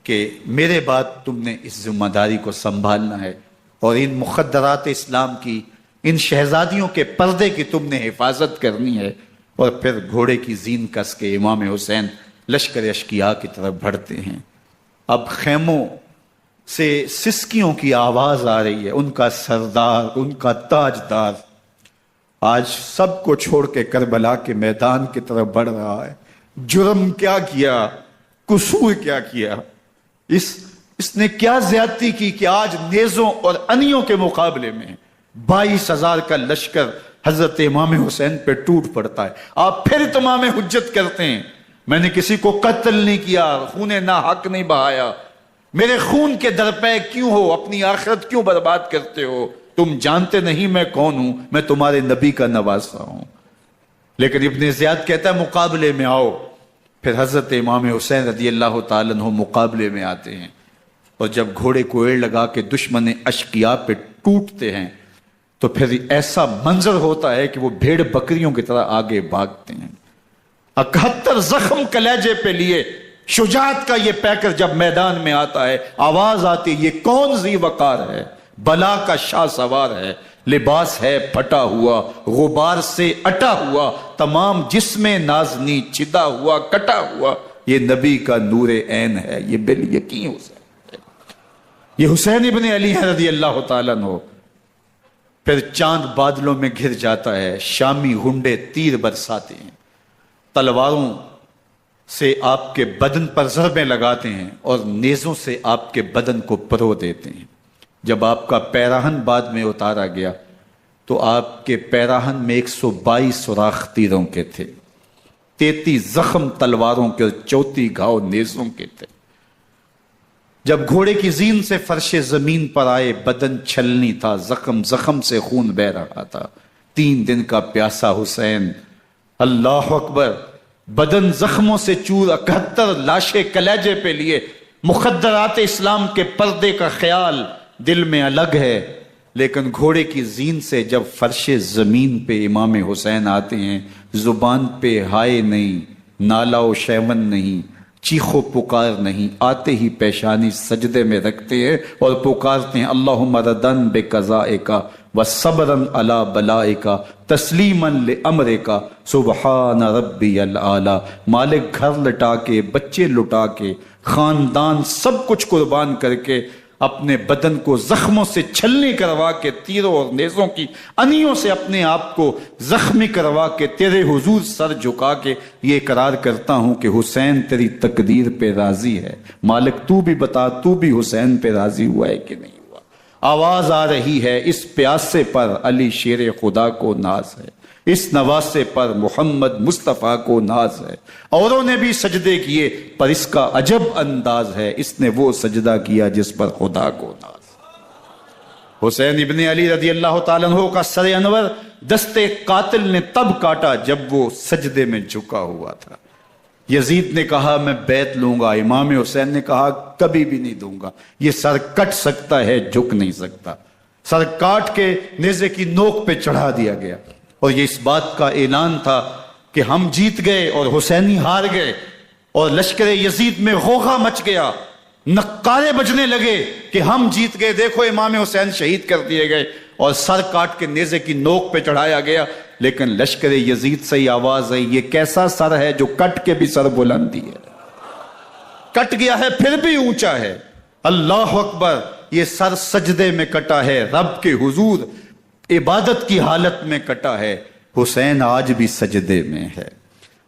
کہ میرے بعد تم نے اس ذمہ داری کو سنبھالنا ہے اور ان مخدرات اسلام کی، ان شہزادیوں کے پردے کی تم نے حفاظت کرنی ہے۔ اور پھر گھوڑے کی زین کس کے امام حسین لشکر اشقیاء کی طرف بڑھتے ہیں۔ اب خیموں سے سسکیوں کی آواز آ رہی ہے، ان کا سردار، ان کا تاجدار آج سب کو چھوڑ کے کربلا کے میدان کی طرف بڑھ رہا ہے۔ جرم کیا کیا، قصور کیا کیا، اس نے کیا زیادتی کی کہ آج نیزوں اور انیوں کے مقابلے میں 22,000 کا لشکر حضرت امام حسین پہ ٹوٹ پڑتا ہے۔ آپ پھر اتمام حجت کرتے ہیں، میں نے کسی کو قتل نہیں کیا، خون ناحق نہیں بہایا، میرے خون کے درپے کیوں ہو، اپنی آخرت کیوں برباد کرتے ہو؟ تم جانتے نہیں میں کون ہوں، میں تمہارے نبی کا نواسا ہوں۔ لیکن ابن زیاد کہتا ہے مقابلے میں آؤ۔ پھر حضرت امام حسین رضی اللہ تعالیٰ عنہ مقابلے میں آتے ہیں، اور جب گھوڑے کو ایڑ لگا کے دشمن اشقیاء پہ ٹوٹتے ہیں تو پھر ایسا منظر ہوتا ہے کہ وہ بھیڑ بکریوں کی طرح آگے بھاگتے ہیں۔ 71 زخم کلیجے پہ لیے شجاعت کا یہ پیکر جب میدان میں آتا ہے، آواز آتی، یہ کون ذی وقار ہے، بلا کا شاہ سوار ہے، لباس ہے پھٹا ہوا، غبار سے اٹا ہوا، تمام جسم نازنی چدا ہوا کٹا ہوا، یہ نبی کا نور عین ہے، یہ بالیقین حسین ہے، یہ حسین ابن علی ہے رضی اللہ تعالیٰ عنہ۔ پھر چاند بادلوں میں گھر جاتا ہے، شامی غنڈے تیر برساتے ہیں، تلواروں سے آپ کے بدن پر ضربیں لگاتے ہیں اور نیزوں سے آپ کے بدن کو پرو دیتے ہیں۔ جب آپ کا پیراہن بعد میں اتارا گیا تو آپ کے پیراہن میں 122 سوراخ تیروں کے تھے، 33 زخم تلواروں کے اور 34 گھاؤ نیزوں کے تھے۔ جب گھوڑے کی زین سے فرش زمین پر آئے، بدن چھلنی تھا، زخم زخم سے خون بہ رہا تھا، 3 دن کا پیاسا حسین، اللہ اکبر، بدن زخموں سے چور، 71 لاشیں کلیجے پہ لیے، مخدرات اسلام کے پردے کا خیال دل میں الگ ہے، لیکن گھوڑے کی زین سے جب فرش زمین پہ امام حسین آتے ہیں، زبان پہ ہائے نہیں، نالا و شیون نہیں، چیخ و پکار نہیں، آتے ہی پیشانی سجدے میں رکھتے ہیں اور پکارتے ہیں اللہم ردن بقضائک وصبرا علی بلائک تسلیما لامرک سبحان ربی الاعلی۔ مالک گھر لٹا کے، بچے لٹا کے، خاندان سب کچھ قربان کر کے، اپنے بدن کو زخموں سے چھلنی کروا کے، تیروں اور نیزوں کی انیوں سے اپنے آپ کو زخمی کروا کے، تیرے حضور سر جھکا کے یہ اقرار کرتا ہوں کہ حسین تیری تقدیر پہ راضی ہے، مالک تو بھی بتا، تو بھی حسین پہ راضی ہوا ہے کہ نہیں ہوا؟ آواز آ رہی ہے، اس پیاسے پر علی شیر خدا کو ناز ہے، اس نواسے پر محمد مصطفیٰ کو ناز ہے۔ اوروں نے بھی سجدے کیے پر اس کا عجب انداز ہے، اس نے وہ سجدہ کیا جس پر خدا کو ناز ہے۔ حسین ابن علی رضی اللہ تعالیٰ عنہ کا سر انور دستے قاتل نے تب کاٹا جب وہ سجدے میں جھکا ہوا تھا۔ یزید نے کہا میں بیعت لوں گا، امام حسین نے کہا کبھی بھی نہیں دوں گا، یہ سر کٹ سکتا ہے، جھک نہیں سکتا۔ سر کاٹ کے نیزے کی نوک پہ چڑھا دیا گیا، اور یہ اس بات کا اعلان تھا کہ ہم جیت گئے اور حسینی ہار گئے، اور لشکر یزید میں غوغا مچ گیا، نقارے بجنے لگے کہ ہم جیت گئے، دیکھو امام حسین شہید کر دیے گئے، اور سر کاٹ کے نیزے کی نوک پہ چڑھایا گیا۔ لیکن لشکر یزید سے ہی آواز آئی، یہ کیسا سر ہے جو کٹ کے بھی سر بلندی ہے، کٹ گیا ہے پھر بھی اونچا ہے، اللہ اکبر، یہ سر سجدے میں کٹا ہے، رب کے حضور عبادت کی حالت میں کٹا ہے۔ حسین آج بھی سجدے میں ہے،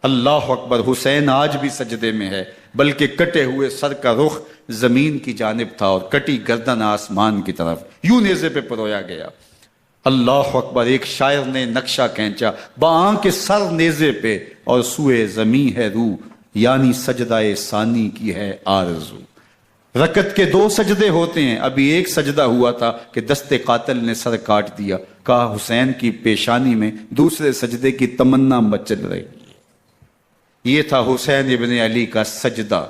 اللہ اکبر، حسین آج بھی سجدے میں ہے، بلکہ کٹے ہوئے سر کا رخ زمین کی جانب تھا اور کٹی گردن آسمان کی طرف، یوں نیزے پہ پرویا گیا۔ اللہ اکبر، ایک شاعر نے نقشہ کھینچا، باں کے سر نیزے پہ اور سوئے زمیں ہے روح، یعنی سجدہ ثانی کی ہے آرزو۔ رکعت کے 2 سجدے ہوتے ہیں، ابھی ایک سجدہ ہوا تھا کہ دستے قاتل نے سر کاٹ دیا، کہا حسین کی پیشانی میں دوسرے سجدے کی تمنا مچل رہی ہے۔ یہ تھا حسین ابن علی کا سجدہ،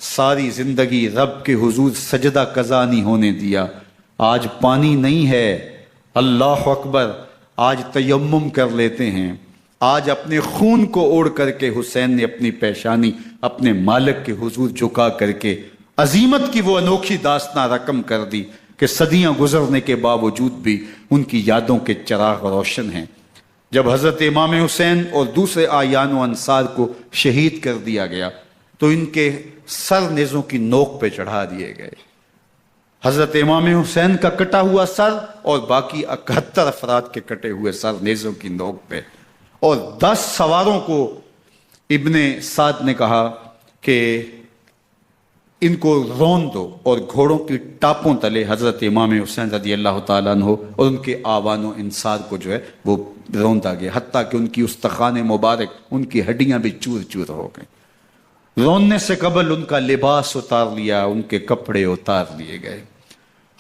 ساری زندگی رب کے حضور سجدہ قضا نہیں ہونے دیا۔ آج پانی نہیں ہے، اللہ اکبر، آج تیمم کر لیتے ہیں، آج اپنے خون کو اوڑھ کر کے حسین نے اپنی پیشانی اپنے مالک کے حضور جھکا کر کے عظیمت کی وہ انوکھی داستان رقم کر دی کہ صدیاں گزرنے کے باوجود بھی ان کی یادوں کے چراغ روشن ہیں۔ جب حضرت امام حسین اور دوسرے آیان و انصار کو شہید کر دیا گیا تو ان کے سر نیزوں کی نوک پہ چڑھا دیے گئے. حضرت امام حسین کا کٹا ہوا سر اور باقی 71 افراد کے کٹے ہوئے سر نیزوں کی نوک پہ. اور 10 سواروں کو ابن سعد نے کہا کہ ان کو رون دو، اور گھوڑوں کی ٹاپوں تلے حضرت امام حسین رضی اللہ تعالیٰ عنہ اور ان کے آوان و انصار کو جو ہے وہ روندا گیا، حتیٰ کہ ان کی استخوان مبارک، ان کی ہڈیاں بھی چور چور ہو گئیں. روننے سے قبل ان کا لباس اتار لیا، ان کے کپڑے اتار لیے گئے.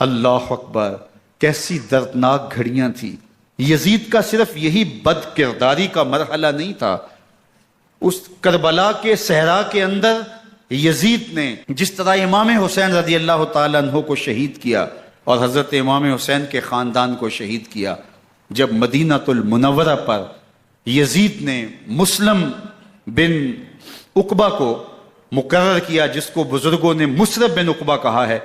اللہ اکبر، کیسی دردناک گھڑیاں تھیں. یزید کا صرف یہی بد کرداری کا مرحلہ نہیں تھا. اس کربلا کے صحرا کے اندر یزید نے جس طرح امام حسین رضی اللہ تعالیٰ عنہ کو شہید کیا اور حضرت امام حسین کے خاندان کو شہید کیا، جب مدینہ المنورہ پر یزید نے مسلم بن عقبہ کو مقرر کیا، جس کو بزرگوں نے مصرب بن عقبہ کہا ہے،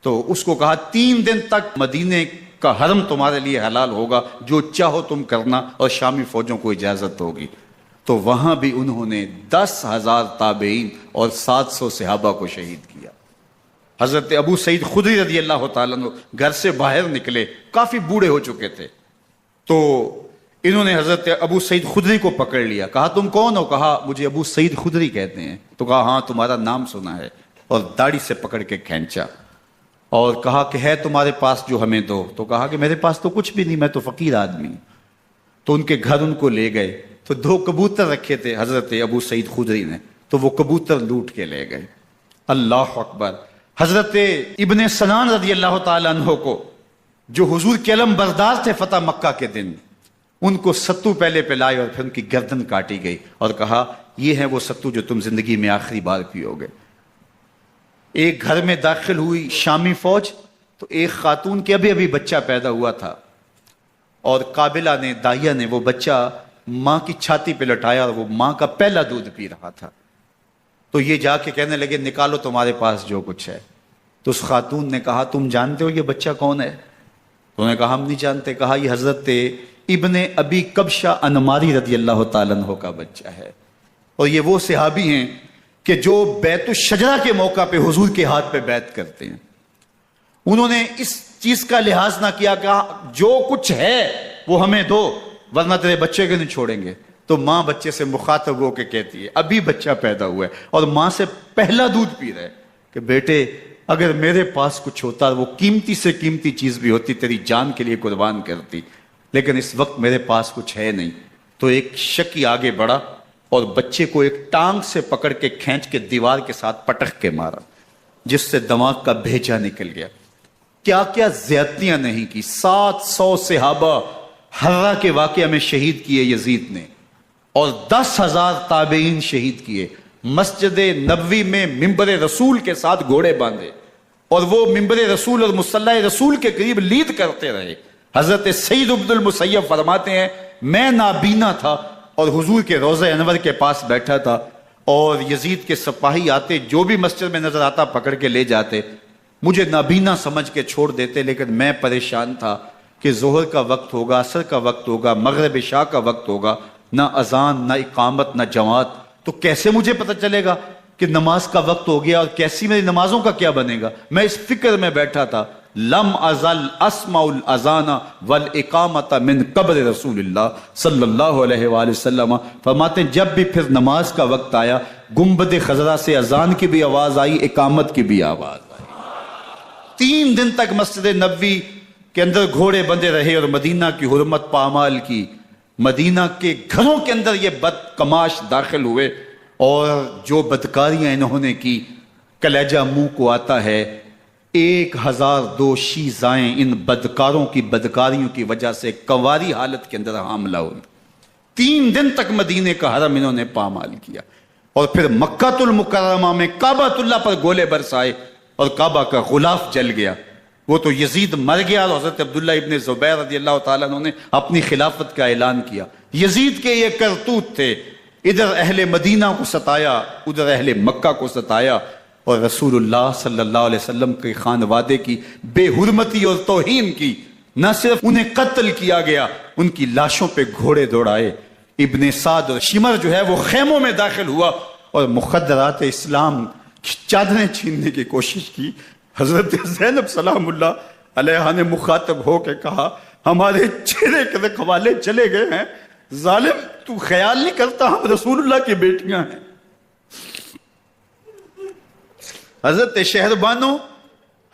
تو اس کو کہا 3 دن تک مدینے کا حرم تمہارے لیے حلال ہوگا، جو چاہو تم کرنا، اور شامی فوجوں کو اجازت ہوگی. تو وہاں بھی انہوں نے 10,000 تابعین اور 700 صحابہ کو شہید کیا. حضرت ابو سعید خدری رضی اللہ تعالیٰ عنہ گھر سے باہر نکلے، کافی بوڑھے ہو چکے تھے، تو انہوں نے حضرت ابو سعید خدری کو پکڑ لیا. کہا تم کون ہو؟ کہا مجھے ابو سعید خدری کہتے ہیں. تو کہا ہاں تمہارا نام سنا ہے، اور داڑھی سے پکڑ کے کھینچا اور کہا کہ ہے تمہارے پاس جو ہمیں دو. تو کہا کہ میرے پاس تو کچھ بھی نہیں، میں تو فقیر آدمی ہوں. تو ان کے گھر ان کو لے گئے، تو 2 کبوتر رکھے تھے حضرت ابو سعید خدری نے، تو وہ کبوتر لوٹ کے لے گئے. اللہ اکبر. حضرت ابن سنان رضی اللہ تعالیٰ عنہ کو، جو حضور کے علم بردار تھے فتح مکہ کے دن، ان کو ستو پہلے پلائے اور پھر ان کی گردن کاٹی گئی اور کہا یہ ہے وہ ستو جو تم زندگی میں آخری بار پیو گے. ایک گھر میں داخل ہوئی شامی فوج، تو ایک خاتون کے ابھی بچہ پیدا ہوا تھا، اور قابلہ نے، دائیا نے وہ بچہ ماں کی چھاتی پہ لٹایا، اور وہ ماں کا پہلا دودھ پی رہا تھا. تو یہ جا کے کہنے لگے نکالو تمہارے پاس جو کچھ ہے. تو اس خاتون نے کہا تم جانتے ہو یہ بچہ کون ہے؟ تو انہوں نے کہا ہم نہیں جانتے. کہا یہ حضرت ابن ابی کبشہ انماری رضی اللہ تعالیٰ عنہ کا بچہ ہے، اور یہ وہ صحابی ہیں کہ جو بیت الشجرہ کے موقع پہ حضور کے ہاتھ پہ بیعت کرتے ہیں. انہوں نے اس چیز کا لحاظ نہ کیا کہ جو کچھ ہے وہ ہمیں دو، ورنہ تیرے بچے کے نہیں چھوڑیں گے. تو ماں بچے سے مخاطب ہو کے کہتی ہے، ابھی بچہ پیدا ہوا ہے اور ماں سے پہلا دودھ پی رہے، کہ بیٹے اگر میرے پاس کچھ ہوتا، وہ قیمتی سے قیمتی چیز بھی ہوتی، تیری جان کے لیے قربان کرتی، لیکن اس وقت میرے پاس کچھ ہے نہیں. تو ایک شکی آگے بڑھا اور بچے کو ایک ٹانگ سے پکڑ کے کھینچ کے دیوار کے ساتھ پٹک کے مارا، جس سے دماغ کا بھیجا نکل گیا. کیا کیا زیادتیاں نہیں کی. 700 صحابہ حرہ کے واقعہ میں شہید کیے یزید نے، اور 10,000 تابعین شہید کیے. مسجد نبوی میں ممبر رسول کے ساتھ گھوڑے باندھے، اور وہ ممبر رسول اور مصلی رسول کے قریب لید کرتے رہے. حضرت سید عبد المسیب فرماتے ہیں میں نابینا تھا اور حضور کے روضہ انور کے پاس بیٹھا تھا، اور یزید کے سپاہی آتے، جو بھی مسجد میں نظر آتا پکڑ کے لے جاتے. مجھے نابینا سمجھ کے چھوڑ دیتے، لیکن میں پریشان تھا کہ ظہر کا وقت ہوگا، عصر کا وقت ہوگا، مغرب عشاء کا وقت ہوگا، نہ اذان نہ اقامت نہ جماعت، تو کیسے مجھے پتہ چلے گا کہ نماز کا وقت ہو گیا، اور کیسی میری نمازوں کا کیا بنے گا. میں اس فکر میں بیٹھا تھا. لم ازل اسمع الاذان والاقامت من قبر رسول اللہ صلی اللہ علیہ وآلہ وسلم. فرماتے ہیں جب بھی پھر نماز کا وقت آیا، گنبد خضرا سے اذان کی بھی آواز آئی، اقامت کی بھی آواز آئی. 3 دن تک مسجد نبوی کے اندر گھوڑے بندے رہے اور مدینہ کی حرمت پامال کی. مدینہ کے گھروں کے اندر یہ بد کماش داخل ہوئے، اور جو بدکاریاں انہوں نے کی کلیجہ منہ کو آتا ہے. 1002 شیزائیں ان بدکاروں کی بدکاریوں کی وجہ سے کنواری حالت کے اندر حاملہ ہوئی. 3 دن تک مدینے کا حرم انہوں نے پامال کیا، اور پھر مکہ المکرمہ میں کعبۃ اللہ پر گولے برسائے اور کعبہ کا غلاف جل گیا. وہ تو یزید مر گیا، اور حضرت عبداللہ ابن زبیر رضی اللہ تعالیٰ عنہ نے اپنی خلافت کا اعلان کیا. یزید کے یہ کرتوت تھے، ادھر اہل مدینہ کو ستایا، ادھر اہل مکہ کو ستایا، اور رسول اللہ صلی اللہ علیہ وسلم کے خانوادے کی بے حرمتی اور توہین کی. نہ صرف انہیں قتل کیا گیا، ان کی لاشوں پہ گھوڑے دوڑائے. ابن سعد اور شمر جو ہے وہ خیموں میں داخل ہوا، اور مخدرات اسلام کی چادریں چھیننے کی کوشش کی، حضرت زینب سلام اللہ علیہا نے مخاطب ہو کے کہا ہمارے چہرے کے رکھوالے چلے گئے ہیں، ظالم تو خیال نہیں کرتا ہم رسول اللہ کی بیٹیاں ہیں۔ حضرت شہربانو،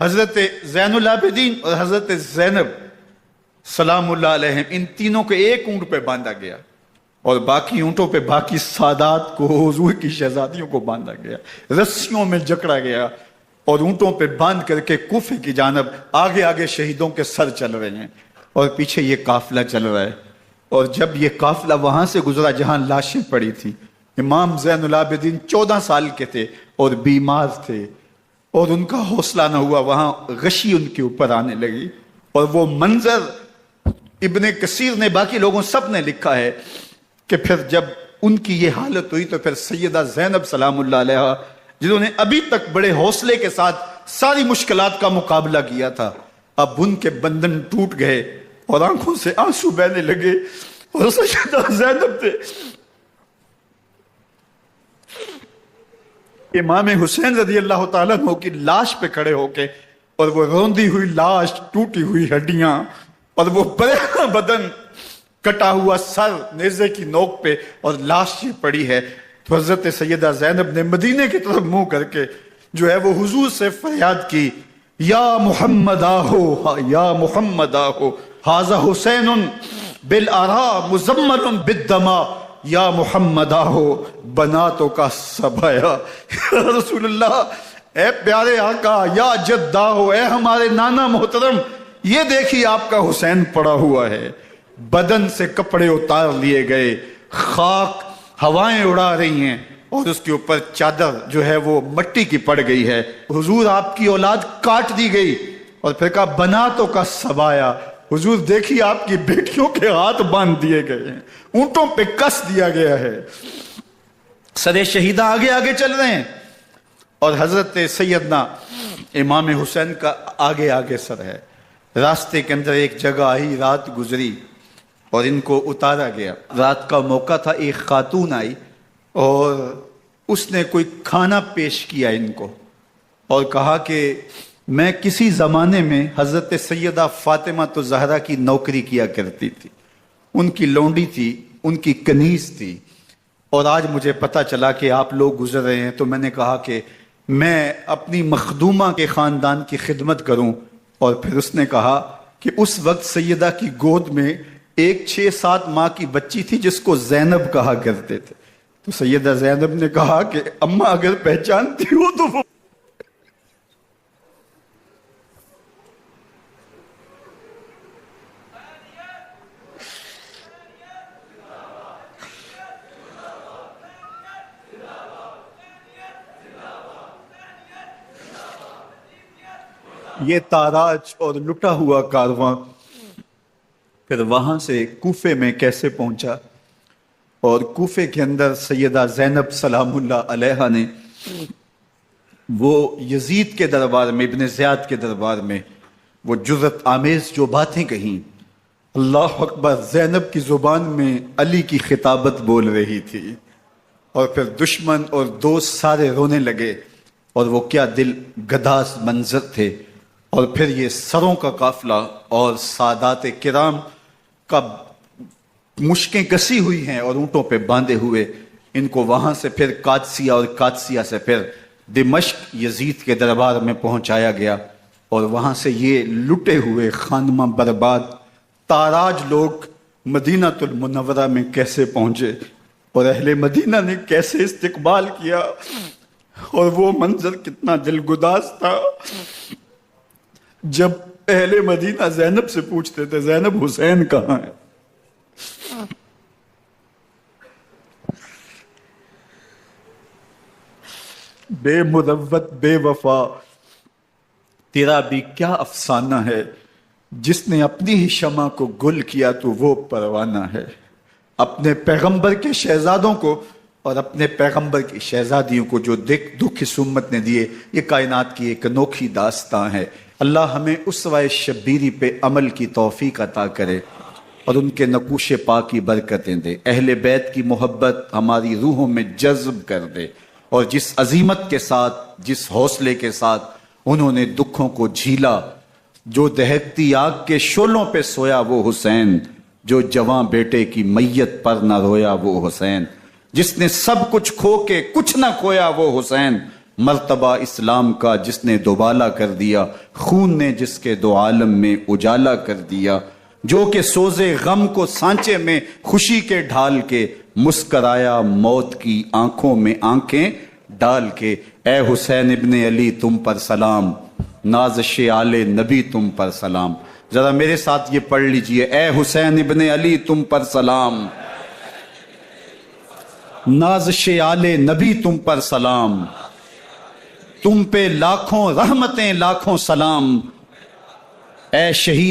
حضرت زین العابدین اور حضرت زینب سلام اللہ علیہم، ان تینوں کو ایک اونٹ پہ باندھا گیا اور باقی اونٹوں پہ باقی سادات کو، حضور کی شہزادیوں کو باندھا گیا، رسیوں میں جکڑا گیا اور اونٹوں پہ باندھ کر کے کوفے کی جانب آگے آگے شہیدوں کے سر چل رہے ہیں اور پیچھے یہ قافلہ چل رہا ہے۔ اور جب یہ قافلہ وہاں سے گزرا جہاں لاشیں پڑی تھی، امام زین العابدین 14 سال کے تھے اور بیمار تھے اور ان کا حوصلہ نہ ہوا، وہاں غشی ان کے اوپر آنے لگی اور وہ منظر ابن کثیر نے، باقی لوگوں سب نے لکھا ہے کہ پھر جب ان کی یہ حالت ہوئی تو پھر سیدہ زینب سلام اللہ علیہا، جنہوں نے ابھی تک بڑے حوصلے کے ساتھ ساری مشکلات کا مقابلہ کیا تھا، اب ان کے بندھن ٹوٹ گئے اور آنکھوں سے آنسو بہنے لگے اور سیدہ زینب تھے امام حسین رضی اللہ تعالیٰ عنہ کی لاش پہ کھڑے ہو کے، اور وہ روندی ہوئی لاش، ٹوٹی ہوئی ہڈیاں اور وہ پریشان بدن، کٹا ہوا سر نیزے کی نوک پہ اور لاش یہ پڑی ہے، تو حضرت سیدہ زینب نے مدینے کی طرف منہ کر کے جو ہے وہ حضور سے فریاد کی، یا محمد آہو، یا محمد آہو، ھذا حسین بالآراء مزمل بالدماء، یا محمد آہو بناتوں کا سبایا۔ یا رسول اللہ، اے پیارے آقا، یا جد آہو، اے ہمارے نانا محترم، یہ دیکھیے آپ کا حسین پڑا ہوا ہے، بدن سے کپڑے اتار لیے گئے، خاک ہوائیں اڑا رہی ہیں اور اس کے اوپر چادر جو ہے وہ مٹی کی پڑ گئی ہے، حضور آپ کی اولاد کاٹ دی گئی، اور پھر کہا بناتوں کا سبایا، حضور دیکھیے آپ کی بیٹیوں کے ہاتھ باندھ دیے گئے ہیں، اونٹوں پہ کس دیا گیا ہے، سر شہیدہ آگے آگے چل رہے ہیں اور حضرت سیدنا امام حسین کا آگے آگے سر ہے۔ راستے کے اندر ایک جگہ آئی، رات گزری اور ان کو اتارا گیا، رات کا موقع تھا، ایک خاتون آئی اور اس نے کوئی کھانا پیش کیا ان کو اور کہا کہ میں کسی زمانے میں حضرت سیدہ فاطمہ تو زہرا کی نوکری کیا کرتی تھی، ان کی لونڈی تھی، ان کی کنیز تھی، اور آج مجھے پتا چلا کہ آپ لوگ گزر رہے ہیں، تو میں نے کہا کہ میں اپنی مخدومہ کے خاندان کی خدمت کروں، اور پھر اس نے کہا کہ اس وقت سیدہ کی گود میں ایک 6-7 ماہ کی بچی تھی جس کو زینب کہا کرتے تھے، تو سیدہ زینب نے کہا کہ اماں اگر پہچانتی ہو تو وہ یہ تاراج اور لٹا ہوا کارواں پھر وہاں سے کوفے میں کیسے پہنچا، اور کوفے کے اندر سیدہ زینب سلام اللہ علیہا نے وہ یزید کے دربار میں، ابن زیاد کے دربار میں وہ جرأت آمیز جو باتیں کہیں، اللہ اکبر، زینب کی زبان میں علی کی خطابت بول رہی تھی، اور پھر دشمن اور دوست سارے رونے لگے، اور وہ کیا دل گداز منظر تھے، اور پھر یہ سروں کا قافلہ اور سادات کرام کا مشکیں کسی ہوئی ہیں اور اونٹوں پہ باندھے ہوئے، ان کو وہاں سے پھر قادسیہ اور قادسیہ سے پھر دمشق یزید کے دربار میں پہنچایا گیا، اور وہاں سے یہ لٹے ہوئے خانمہ برباد تاراج لوگ مدینہ المنورہ میں کیسے پہنچے، اور اہل مدینہ نے کیسے استقبال کیا، اور وہ منظر کتنا دلگداز تھا جب اہل مدینہ زینب سے پوچھتے تھے زینب حسین کہاں ہے؟ بے مروت بے وفا، تیرا بھی کیا افسانہ ہے، جس نے اپنی ہی شمع کو گل کیا تو وہ پروانہ ہے۔ اپنے پیغمبر کے شہزادوں کو اور اپنے پیغمبر کی شہزادیوں کو جو دکھ اس امت نے دیے، یہ کائنات کی ایک انوکھی داستان ہے۔ اللہ ہمیں اسوہ شبیری پہ عمل کی توفیق عطا کرے اور ان کے نقوش پاک کی برکتیں دے، اہل بیت کی محبت ہماری روحوں میں جذب کر دے، اور جس عزیمت کے ساتھ، جس حوصلے کے ساتھ انہوں نے دکھوں کو جھیلا. جو دہکتی آگ کے شعلوں پہ سویا وہ حسین، جو جواں بیٹے کی میت پر نہ رویا وہ حسین. جس نے سب کچھ کھو کے کچھ نہ کھویا وہ حسین. مرتبہ اسلام کا جس نے دوبالا کر دیا، خون نے جس کے دو عالم میں اجالا کر دیا. جو کہ سوزے غم کو سانچے میں خوشی کے ڈھال کے، مسکرایا موت کی آنکھوں میں آنکھیں ڈال کے. اے حسین ابن علی تم پر سلام، نازش آل نبی تم پر سلام. ذرا میرے ساتھ یہ پڑھ لیجئے، اے حسین ابن علی تم پر سلام، نازش آل نبی تم پر سلام. تم پہ لاکھوں رحمتیں لاکھوں سلام. اے شہید